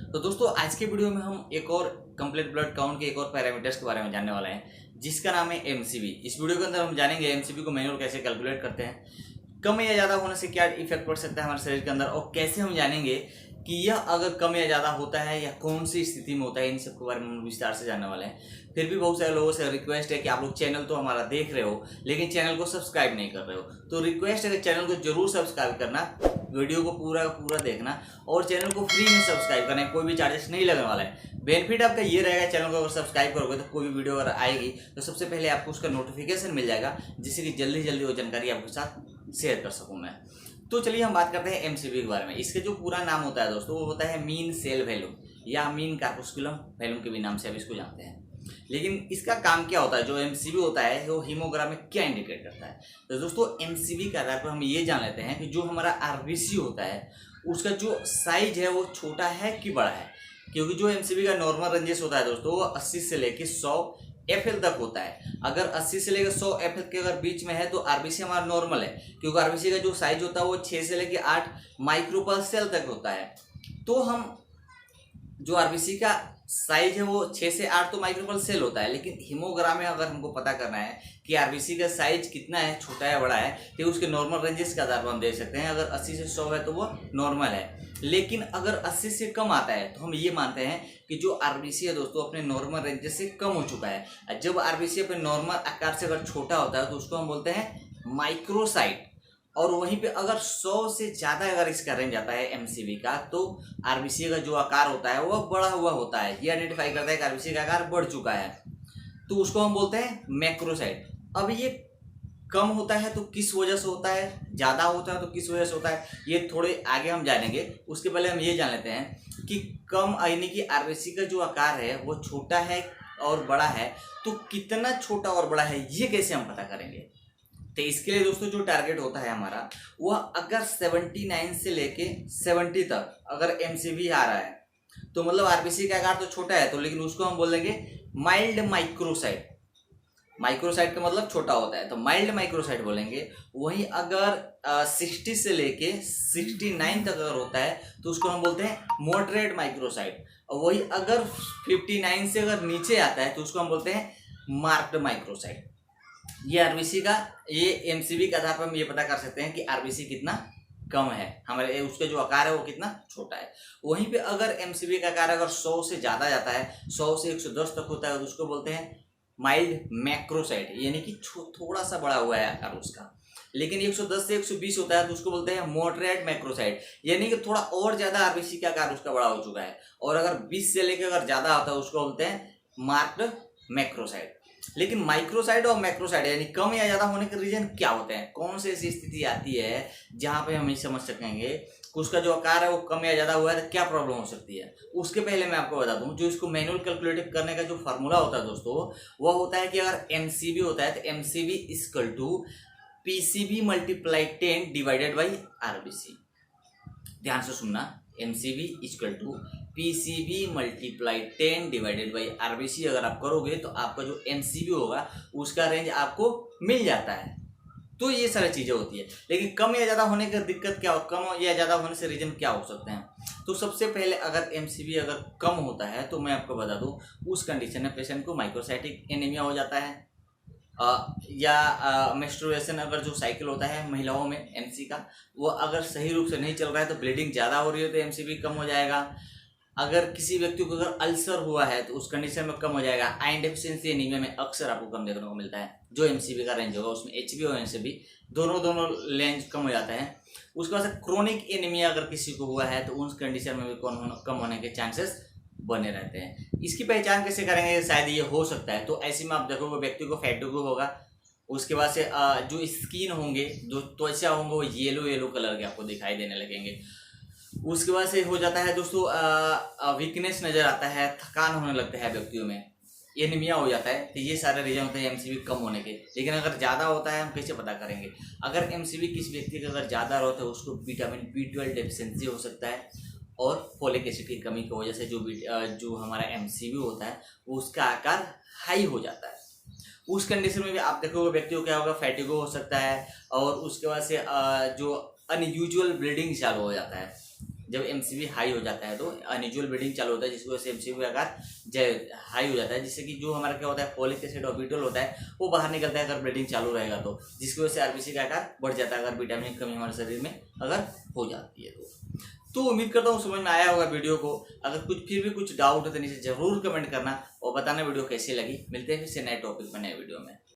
तो दोस्तों आज के वीडियो में हम एक और कंप्लीट ब्लड काउंट के एक और पैरामीटर्स के बारे में जानने वाले हैं जिसका नाम है एमसीबी। इस वीडियो के अंदर हम जानेंगे एमसीबी को मैनुअल कैसे कैलकुलेट करते हैं, कम या ज़्यादा होने से क्या इफेक्ट पड़ सकता है हमारे शरीर के अंदर, और कैसे हम जानेंगे कि यह अगर कम या ज़्यादा होता है या कौन सी स्थिति में होता है। इन सब के बारे में हम विस्तार से जानने वाले हैं। फिर भी बहुत सारे लोगों से रिक्वेस्ट है कि आप लोग चैनल तो हमारा देख रहे हो लेकिन चैनल को सब्सक्राइब नहीं कर रहे हो, तो रिक्वेस्ट है कि चैनल को जरूर सब्सक्राइब करना, वीडियो को पूरा का पूरा देखना और चैनल को फ्री में सब्सक्राइब करना है, कोई भी चार्जेस नहीं लगने वाला है। बेनिफिट आपका ये रहेगा, चैनल को अगर सब्सक्राइब करोगे तो कोई भी वीडियो अगर आएगी तो सबसे पहले आपको उसका नोटिफिकेशन मिल जाएगा, जिससे कि जल्दी जल्दी वो जानकारी आपके साथ शेयर कर सकूँ मैं। तो चलिए हम बात करते हैं एमसीबी के बारे में। इसके जो पूरा नाम होता है दोस्तों वो होता है मीन सेल वैल्यू या मीन कार्पुस्कुलम वैल्यू के भी नाम से आप इसको जानते हैं। लेकिन इसका काम क्या होता है, जो एमसीबी होता है वो हीमोग्राम में क्या इंडिकेट करता है। तो दोस्तों एमसीबी के आधार पर हम ये जान लेते हैं कि जो हमारा आरबीसी होता है उसका जो साइज है वो छोटा है कि बड़ा है। क्योंकि जो एमसीबी का नॉर्मल रेंजेस होता है दोस्तों वो 80 से लेके 100 एफएल तक होता है। अगर 80 से लेकर 100 एफएल के अगर बीच में है तो आरबीसी हमारा नॉर्मल है, क्योंकि आरबीसी का जो साइज होता है वो 6 से लेकर 8 माइक्रो पर सेल तक होता है। तो हम जो आरबीसी का साइज है वो 6 से 8 तो माइक्रो पर सेल होता है, लेकिन हीमोग्राम में अगर हमको पता करना है कि आरबीसी का साइज कितना है, छोटा है बड़ा है, तो उसके नॉर्मल रेंजेस के आधार पर हम देख सकते हैं। अगर 80 से 100 है तो वो नॉर्मल है, लेकिन अगर 80 से कम आता है तो हम ये मानते हैं कि जो आरबीसी है दोस्तों अपने नॉर्मल रेंजेस से कम हो चुका है। जब आरबीसी अपने नॉर्मल आकार से अगर छोटा होता है तो उसको हम बोलते हैं माइक्रोसाइट। और वहीं पे अगर 100 से ज़्यादा अगर इसका रेंज आता है एमसीबी का तो आरबीसी का जो आकार होता है वह बढ़ा हुआ होता है। ये आइडेंटिफाई करता है कि आरबीसी का आकार बढ़ चुका है, तो उसको हम बोलते हैं मैक्रोसाइट। अब ये कम होता है तो किस वजह से होता है, ज़्यादा होता है तो किस वजह से होता है, ये थोड़े आगे हम जानेंगे। उसके पहले हम ये जान लेते हैं कि कम यानी कि आरबीसी का जो आकार है वो छोटा है और बड़ा है, तो कितना छोटा और बड़ा है ये कैसे हम पता करेंगे। तो इसके लिए दोस्तों जो टारगेट होता है हमारा वह अगर 79 से लेके 70 तक अगर एमसीबी आ रहा है तो मतलब आरबीसी का आकार तो छोटा है तो, लेकिन उसको हम बोल देंगे माइल्ड माइक्रोसाइट। माइक्रोसाइट का मतलब छोटा होता है तो माइल्ड माइक्रोसाइट बोलेंगे। वहीं अगर 60 से लेके 69 तक अगर होता है तो उसको हम बोलते हैं मॉडरेट माइक्रोसाइट। और वही अगर 59 से अगर नीचे आता है तो उसको हम बोलते हैं मार्क्ड माइक्रोसाइट। ये आरबीसी का, ये एमसीबी के आधार पर हम ये पता कर सकते हैं कि आरबीसी कितना कम है, हमारे उसका जो आकार है वो कितना छोटा है। वहीं पे अगर एमसीबी का आकार अगर 100 से ज़्यादा जाता है, 100 से 110 तक होता है तो उसको बोलते हैं माइल्ड मैक्रोसाइट, यानी कि थोड़ा सा बड़ा हुआ है आकार उसका। लेकिन 110 से 120 होता है तो उसको बोलते हैं मॉडरेट मैक्रोसाइट, यानी कि थोड़ा और ज़्यादा आरबीसी का आकार उसका बड़ा हो चुका है। और अगर 20 से लेकर अगर ज़्यादा होता है उसको बोलते हैं मार्क्ड मैक्रोसाइट। लेकिन माइक्रोसाइट और मैक्रोसाइट यानी कम या ज़्यादा होने के रीजन क्या होते हैं, कौन सी ऐसी स्थिति आती है जहाँ पे हम ये समझ सकेंगे कि उसका जो आकार है वो कम या ज़्यादा हुआ है तो क्या प्रॉब्लम हो सकती है। उसके पहले मैं आपको बता दूं, जो इसको मैनुअल कैलकुलेट करने का जो फार्मूला होता है दोस्तों वह होता है कि अगर एमसीबी होता है तो MCB equal to PCB multiply 10 divided by RBC. ध्यान से सुनना, MCB equal to PCB multiply 10 divided by RBC अगर आप करोगे तो आपका जो एमसीबी होगा उसका रेंज आपको मिल जाता है। तो ये सारी चीज़ें होती है। लेकिन कम या ज़्यादा होने का दिक्कत क्या हो, कम या ज़्यादा होने से रीजन क्या हो सकते हैं। तो सबसे पहले अगर एमसीबी अगर कम होता है तो मैं आपको बता दूं उस कंडीशन में पेशेंट को माइक्रोसाइटिक एनीमिया हो जाता है, या मेंस्ट्रुएशन अगर जो साइकिल होता है महिलाओं में एमसी का वो अगर सही रूप से नहीं चल रहा है तो ब्लीडिंग ज़्यादा हो रही है तो एमसीबी कम हो जाएगा। अगर किसी व्यक्ति को अगर अल्सर हुआ है तो उस कंडीशन में कम हो जाएगा। आयरन डेफिशिएंसी एनीमिया में अक्सर आपको कम देखने को मिलता है। जो एमसीबी का रेंज होगा उसमें एचबी और एमसीबी दोनों रेंज कम हो जाते हैं। उसके बाद से क्रोनिक एनीमिया अगर किसी को हुआ है तो उस कंडीशन में भी कम होने के चांसेस बने रहते हैं। इसकी पहचान कैसे करेंगे, शायद ये हो सकता है तो ऐसे में आप देखोगे व्यक्ति को फैटिगो होगा, उसके बाद से जो स्किन होंगे, जो त्वचा होंगे वो येलो कलर के आपको दिखाई देने लगेंगे। उसके बाद से हो जाता है दोस्तों वीकनेस नजर आता है, थकान होने लगता है व्यक्तियों में, एनीमिया हो जाता है। तो ये सारे रीजन होते हैं एमसीबी कम होने के। लेकिन अगर ज़्यादा होता है हम कैसे पता करेंगे। अगर एमसीबी किस व्यक्ति का अगर ज़्यादा रहता है उसको विटामिन B12 डेफिशिएंसी हो सकता है और फोलिक एसिड की कमी की वजह से जो हमारा एमसीबी होता है वो उसका आकार हाई हो जाता है। उस कंडीशन में भी आप देखोगे व्यक्ति को क्या होगा, फैटिगो हो सकता है और उसके बाद से जो अनयूजुअल ब्लीडिंग चालू हो जाता है। जब एमसीवी हाई हो जाता है तो अनयूजुअल ब्लीडिंग चालू होता है, जिसकी वजह से एमसीवी का आकार हाई हो जाता है, जिससे कि जो हमारा क्या होता है फोलिक एसिड ऑर्बिटल होता है वो बाहर निकलता है अगर ब्लीडिंग चालू रहेगा तो, जिसकी वजह से आरबीसी का आकार बढ़ जाता है अगर विटामिन की कमी हमारे शरीर में अगर हो जाती है तो उम्मीद करता हूँ समझ में आया होगा वीडियो को। अगर कुछ फिर भी कुछ डाउट है तो नीचे जरूर कमेंट करना और बताना वीडियो कैसी लगी। मिलते हैं फिर से नए टॉपिक में नए वीडियो में।